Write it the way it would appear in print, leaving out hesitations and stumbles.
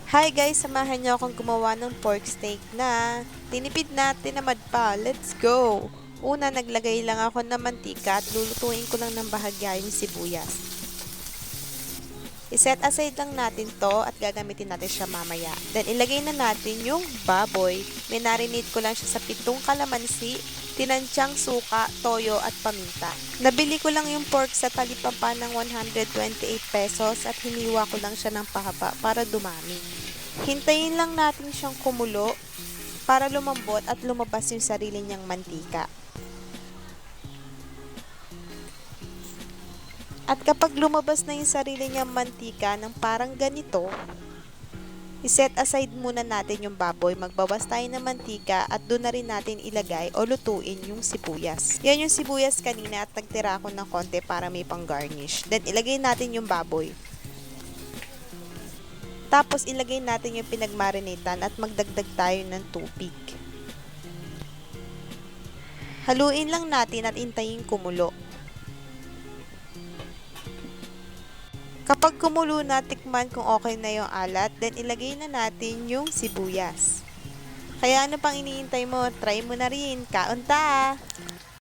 Hi guys, samahan niyo akong gumawa ng pork steak na tinipid na, tinamad pa. Let's go! Una, naglagay lang ako ng mantika at lulutuin ko lang ng bahagya yung sibuyas. I-set aside lang natin to at gagamitin natin siya mamaya. Then, ilagay na natin yung baboy. Minarinate ko lang siya sa 7 kalamansi, tinansyang suka, toyo at paminta. Nabili ko lang yung pork sa Talipapa ng 128 pesos at hiniwa ko lang siya ng pahaba para dumami. Hintayin lang natin siyang kumulo para lumambot at lumabas yung sarili niyang mantika. At kapag lumabas na yung sarili niyang mantika ng parang ganito, iset aside muna natin yung baboy. Magbawas tayo ng mantika at doon na rin natin ilagay o lutuin yung sibuyas. Yan yung sibuyas kanina at nagtira ako ng konti para may pang garnish. Then ilagay natin yung baboy. Tapos ilagay natin yung pinagmarinatan at magdagdag tayo ng tubig. Haluin lang natin at intayin kumulo. Kapag kumulo na, tikman kung okay na yung alat, then ilagay na natin yung sibuyas. Kaya ano pang iniintay mo? Try mo na rin. Kaunta!